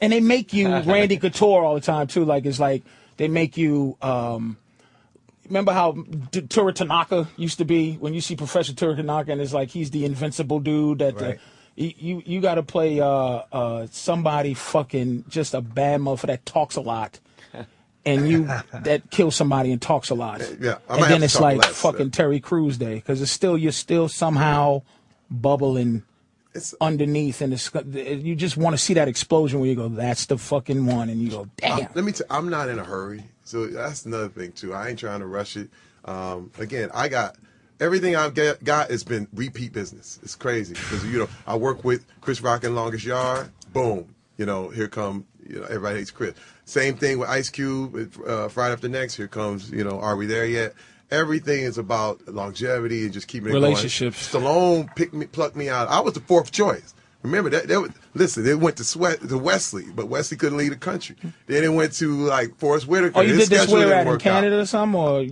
And they make you Randy Couture all the time too. Like it's like they make you. Remember how Tura Tanaka used to be when you see Professor Tura Tanaka, and it's like he's the invincible dude that. Right. You got to play somebody fucking just a bad motherfucker that talks a lot, and you that kills somebody and talks a lot. Yeah, and then it's like fucking Terry Crews Day because you're still somehow bubbling underneath, and you just want to see that explosion where you go, that's the fucking one, and you go, damn. Let me tell you, I'm not in a hurry, so that's another thing too. I ain't trying to rush it. Again, I got. Everything I've got has been repeat business. It's crazy because I work with Chris Rock in Longest Yard. Boom, here come everybody hates Chris. Same thing with Ice Cube. Friday After Next. Here comes Are We There Yet? Everything is about longevity and just keeping it relationships. Going. Stallone plucked me out. I was the fourth choice. Remember that? Listen, they went to Wesley, but Wesley couldn't leave the country. Then it went to like Forrest Whitaker. Oh, you did this where at in Canada or something? Or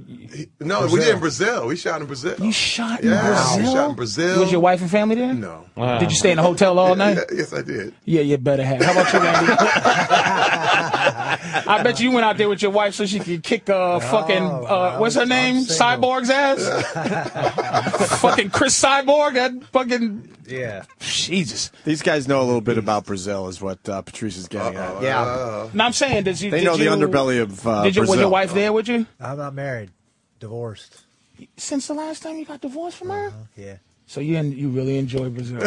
no, Brazil. We did in Brazil. We shot in Brazil. You shot in Brazil? We shot in Brazil. Was your wife and family there? No. Wow. Did you stay in a hotel all night? Yes, I did. Yeah, you better have. How about you, Randy? I bet you went out there with your wife so she could kick what's her name? Cyborg's ass? Fucking Chris Cyborg? That fucking... Yeah. Jesus. These guys know a little bit about Brazil is what Patrice is getting at. Yeah. No, I'm saying, they know the underbelly of Brazil. Was your wife there with you? I'm not married. Divorced. Since the last time you got divorced from her? Yeah. So you really enjoy Brazil. We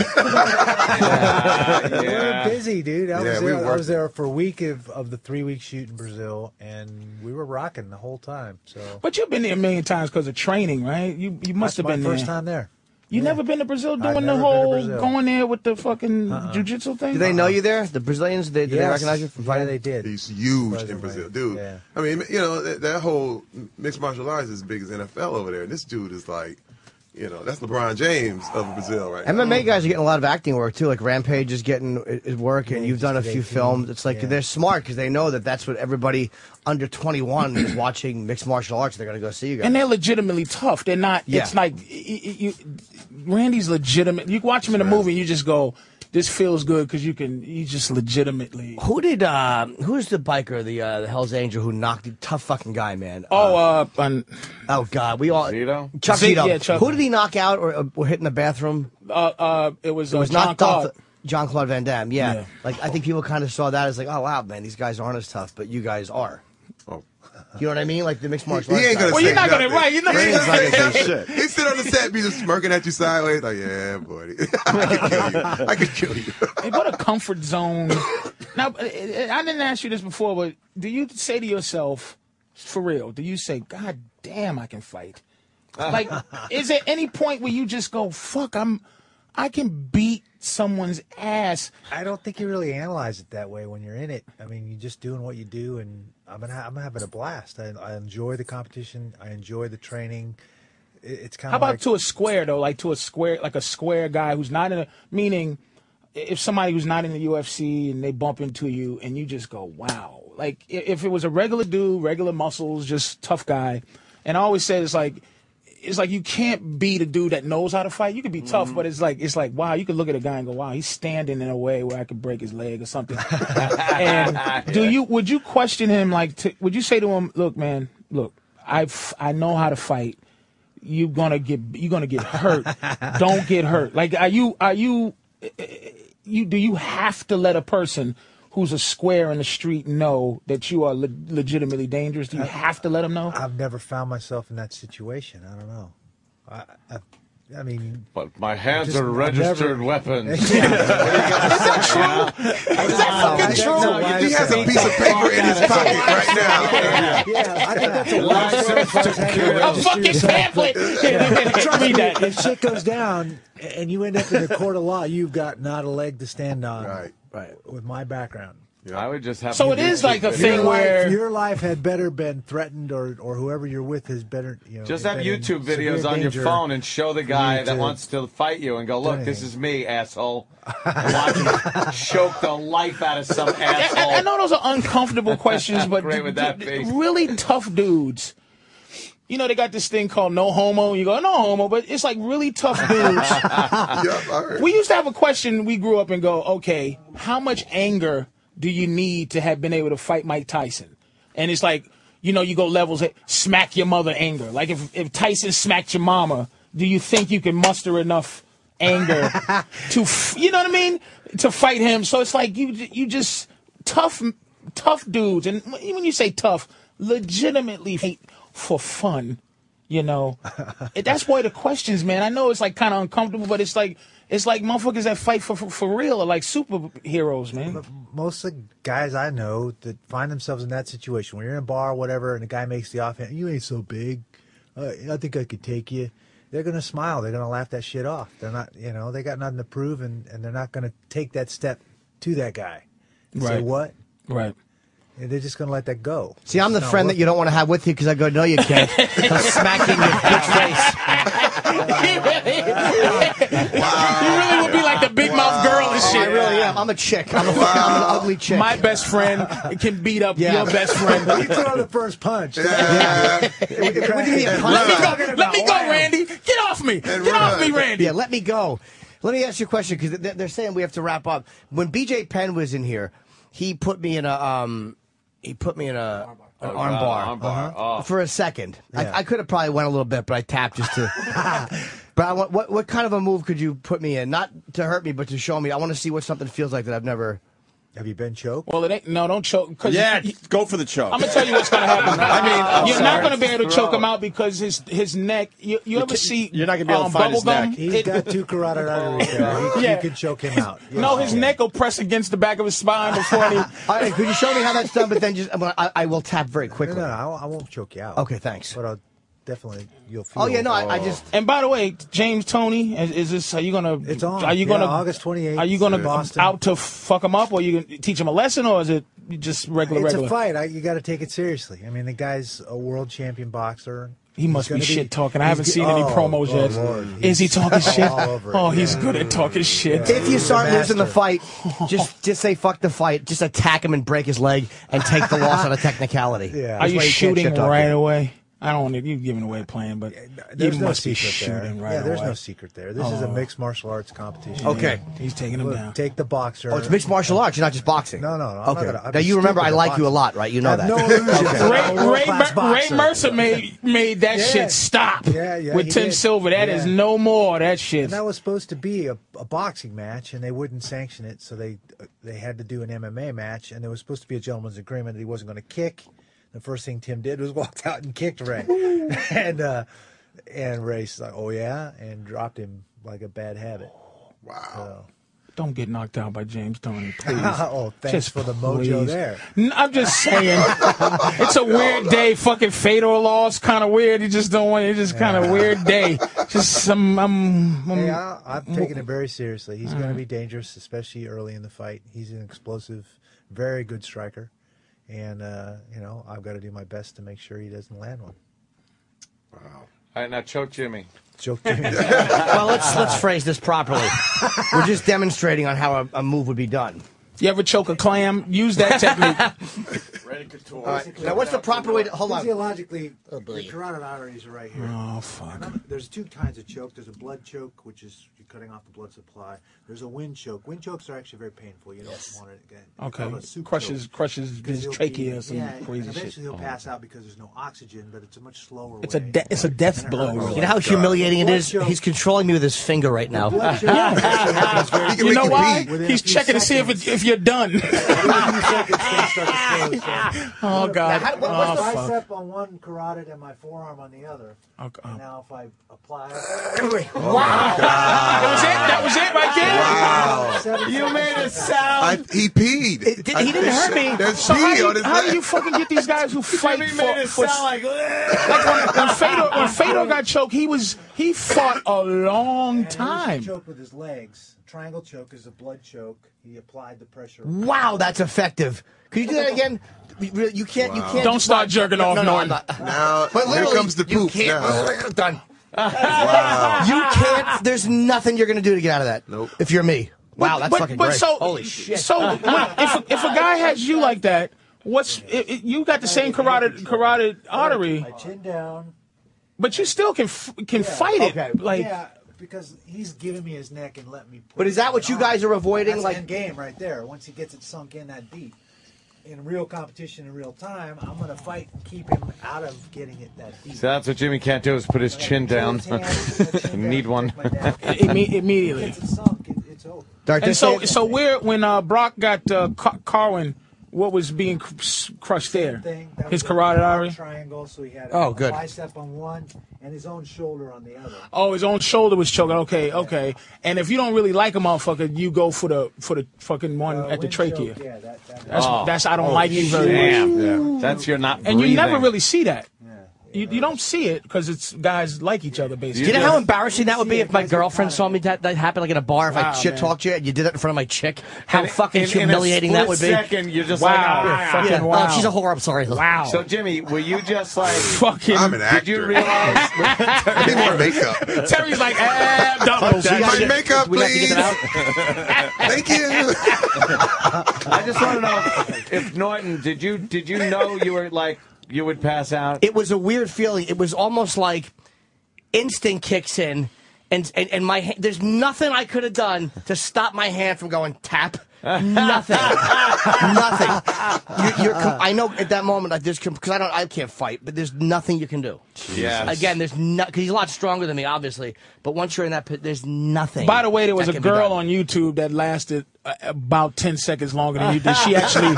were busy, dude. I was there for a week of the 3-week shoot in Brazil, and we were rocking the whole time. So. But you've been there a million times because of training, right? You must have been there. That's my first time there. You never been to Brazil doing the whole going there with the fucking jiu-jitsu thing? Do they know you there? The Brazilians, did they recognize you from fighting? Yeah, they did. He's huge in Brazil, dude. Yeah. I mean, that whole mixed martial arts is as big as NFL over there. This dude is like, that's LeBron James of Brazil right now. MMA guys are getting a lot of acting work, too. Like Rampage is getting his work, and you've done a few films. It's like they're smart because they know that that's what everybody under 21 is watching mixed martial arts. They're going to go see you guys. And they're legitimately tough. They're not, it's like, Randy's legitimate. You watch him in a movie and you just go, this feels good because you just legitimately. Who's the biker, the Hell's Angel who knocked the tough fucking guy, man? Oh God, we all Zito? Chuck Zito. Yeah, Chuck. Who did he knock out or hit in the bathroom? It was not Jean-Claude. Jean-Claude Van Damme. Yeah, like I think people kind of saw that as like, oh wow, man, these guys aren't as tough, but you guys are. Oh. You know what I mean? Like the mixed martial arts. He ain't gonna well, say you're not nothing. gonna You're not gonna say shit. He sit on the set, be just smirking at you sideways, like, yeah, buddy, I could kill you. Hey, what a comfort zone. Now, I didn't ask you this before, but do you say to yourself, for real? Do you say, God damn, I can fight? Like, is there any point where you just go, fuck, I can beat someone's ass? I don't think you really analyze it that way when you're in it. I mean, you're just doing what you do, and I'm having a blast. I enjoy the competition. I enjoy the training. It's kind of How about to a square, though? Like to a square, like a square guy who's not in a, meaning if somebody who's not in the UFC and they bump into you and you just go, wow. Like if it was a regular dude, regular muscles, just tough guy. And I always say it's like you can't beat a dude that knows how to fight. You can be tough, but it's like wow, you can look at a guy and go, wow, he's standing in a way where I could break his leg or something. And would you question him would you say to him, look, man, I know how to fight. You're gonna get hurt. Don't get hurt. Like do you have to let a person who's a square in the street know that you are legitimately dangerous? Do you have to let them know? I've never found myself in that situation. I don't know. I mean, but my hands are registered weapons. Is that true? Is that fucking true? He has a piece of paper in his pocket right now. Yeah, I think that's a license. A fucking pamphlet. Read that. If shit goes down and you end up in a court of law, you've got not a leg to stand on. Right. With my background. I would just have. So it is like a thing where your life had better been threatened, or whoever you're with has better. Just have YouTube videos on your phone and show the guy that wants to fight you and go, look, this is me, asshole. And watch him choke the life out of some asshole. I know those are uncomfortable questions, but great with that face. Really tough dudes. You know, they got this thing called no homo. You go, no homo, but it's like really tough dudes. We used to have a question, we grew up and go, okay, how much anger do you need to have been able to fight Mike Tyson? And it's like, you know, you go levels, smack your mother anger. Like if Tyson smacked your mama, do you think you can muster enough anger to, you know what I mean, to fight him? So it's like you just tough dudes, and when you say tough, legitimately hate for fun, you know. That's why the questions, man. I know it's like kind of uncomfortable, but it's like motherfuckers that fight for real are like superheroes, man. Most of the guys I know that find themselves in that situation, when you're in a bar or whatever, and the guy makes the offhand, you ain't so big, I think I could take you. They're going to smile. They're going to laugh that shit off. They're not, you know, they got nothing to prove, and they're not going to take that step to that guy. And say what? Right. And they're just going to let that go. See, I'm the friend that you don't want to have with you because I go, no, you can't. I'm smacking your bitch face. You really would be like the big mouth girl and shit. I really am. I'm a chick. I'm an ugly chick. My best friend can beat up your best friend. You throw the first punch. Let me go, Randy. Get off me. Get off me, Randy. Yeah, let me go. Let me ask you a question, because they're saying we have to wrap up. When BJ Penn was in here, he put me in a an armbar for a second. Yeah. I could have probably went a little bit, but I tapped just to. But I want, what kind of a move could you put me in? Not to hurt me, but to show me. I want to see what something feels like that I've never. Have you been choked? Well, it ain't. No, don't choke. Go for the choke. I'm gonna tell you what's gonna happen. You're not gonna be able to choke him out because his neck. You ever see? You're not gonna be able to find his neck. He's got 2 carotid arteries there. You can choke him out. Yes, no, his neck will press against the back of his spine before he. All right, could you show me how that's done? But then I will tap very quickly. No, I won't choke you out. Okay, thanks. But I'll definitely you'll feel. Oh yeah, no, I just. And by the way, James Tony, is this? Are you gonna? It's on. Are you gonna? August 28th. Are you gonna Boston. out to fuck him up, or you gonna teach him a lesson, or is it just regular? It's a fight. You got to take it seriously. I mean, the guy's a world champion boxer. He must be shit talking. I haven't seen any promos yet. Lord. Is he talking shit? Oh, he's good at talking shit. If you start losing the fight, just say fuck the fight. Just attack him and break his leg and take the loss on a technicality. Yeah. Are you shooting right away? I don't want you giving away plan, but there's you no must be secret there. shooting right Yeah, there's away. no secret there. This is a mixed martial arts competition. Okay. He's taking him down. Take the boxer. Oh, it's mixed martial arts. You're not just boxing. No. Okay. Now you remember I like you a lot, right? You know that. No illusions. Ray Mercer made that shit stop with Tim Silver. That is no more that shit. And that was supposed to be a boxing match, and they wouldn't sanction it, so they had to do an MMA match, and there was supposed to be a gentleman's agreement that he wasn't going to kick. The first thing Tim did was walked out and kicked Ray, and Ray's like, "Oh yeah," and dropped him like a bad habit. Wow. So. Don't get knocked out by James Tony, please. Oh, thanks for the mojo there. I'm just saying, it's a weird day. Fucking Fedor loss, kind of weird. You just don't want. It's just kind of weird day. Just I'm taking it very seriously. He's going to be dangerous, especially early in the fight. He's an explosive, very good striker. And, I've got to do my best to make sure he doesn't land one. Wow. All right, now choke Jimmy. Choke Jimmy. Well, let's phrase this properly. We're just demonstrating on how a move would be done. You ever choke a clam? Use that technique. Randy Couture. All right. Now, what's the proper way to... Hold on. Physiologically, the carotid arteries are right here. Oh, fuck. There's 2 kinds of choke. There's a blood choke, which is you're cutting off the blood supply. There's a wind choke. Wind chokes are actually very painful. You don't want it again. Okay. Crushes his trachea or some crazy eventually shit. he'll pass out because there's no oxygen, but it's a much slower way. It's a death blow. Really. You know how humiliating it is? He's controlling me with his finger right now. You know why? He's checking to see if you're done. Oh, God. Now, what's the bicep on one carotid and my forearm on the other? Okay. And now if I apply... Wow. That was it right there? Wow. You made it sound. He peed. He didn't hurt me. There's So pee on his how do leg. you fucking get these guys who fight Jimmy made it for sound like... when Fedor got choked, he fought a long time. He choked with his legs. Triangle choke is a blood choke. He applied the pressure. Wow, that's effective. Could you do that again? You can't. You can't. Don't start jerking off, Norton. Now, But here comes the you poop now. Done. Wow. You can't. There's nothing you're gonna do to get out of that. Nope. If you're me. Wow, that's fucking great. Holy shit! So if a guy has you like that, you got the same carotid artery, My chin down. but you still can fight it. Okay. Like because he's giving me his neck and letting me. But is that what you guys are avoiding? That's like end game right there. Once he gets it sunk in that deep, in real competition in real time, I'm going to fight and keep him out of getting it that deep. So that's what Jimmy can't do is put his chin down. Need one. Immediately. Gets it sunk, it's over. And so when Brock got Carwin, what was being crushed there? His carotid artery? Triangle, so he had a good. bicep on one and his own shoulder on the other. Oh, his own shoulder was choking. Okay. And if you don't really like a motherfucker, you go for the fucking one at the trachea. Choke, yeah, That's I don't like you very much. Yeah. That's you're not And breathing. you never really see that. You don't see it because it's guys like each other, basically. Do you know how embarrassing that would be if my girlfriend saw me that happen like in a bar if I shit talked you and you did that in front of my chick? How fucking humiliating that would be. Second, you're just wow. Oh, she's a whore. I'm sorry. Wow. So Jimmy, were you just like fucking? I'm an actor. Did you realize? I need more makeup. Terry's like, doubles. My makeup, We have to get please. them out. Thank you. I just want to know if Norton, did you know you were like you would pass out? It was a weird feeling. It was almost like instinct kicks in, and my there's nothing I could have done to stop my hand from going tap. Nothing. Nothing. I know at that moment because I can't fight, but there's nothing you can do. Yeah. Again, there's because he's a lot stronger than me, obviously. But once you're in that pit, there's nothing. By the way, there was a girl on YouTube that lasted about 10 seconds longer than you did. She actually,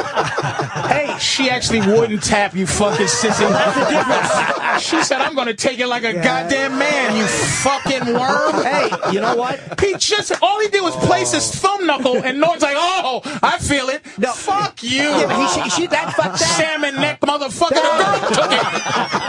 she actually wouldn't tap you, fucking sissy. That's the difference. She said, "I'm going to take it like a goddamn man, you fucking worm." Hey, you know what? All he did was place his thumb knuckle, and Norton's like, "Oh, I feel it." No. Fuck you. Yeah, but she that fucked that. Salmon neck motherfucker. The girl took it.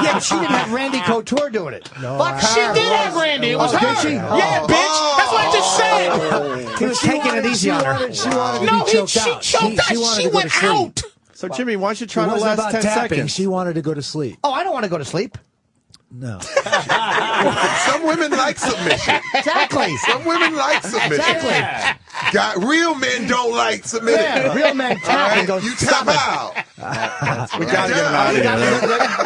Yeah, but she didn't have Randy Couture doing it. No, Fuck She did have Randy. It was her. did she? Yeah, bitch. That's what I just said. He was taking it easy on her. She wanted No, to be choked out. she choked out. She wanted She to go to went sleep. out. So, Jimmy, why don't you It try the wasn't last about 10 tapping. seconds? She wanted to go to sleep. Oh, I don't want to go to sleep. No. Some women like submission. Exactly. Some women like submission. Exactly. Real men don't like submitting. Yeah, real men All tap right? and go, You stop tap it. out. We got to get him out of here.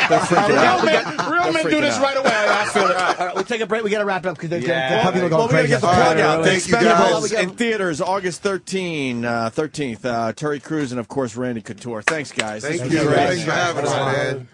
They're freaking out. Real men do this right away. I feel it. All right, we'll take a break. We got to wrap it up because the people are Well, going we got to crazy. get the plug out. The Thank you, guys. Expendables in theaters August 13th. Terry Crews and, of course, Randy Couture. Thanks, guys. Thank This you. was great. Thanks for having us, man.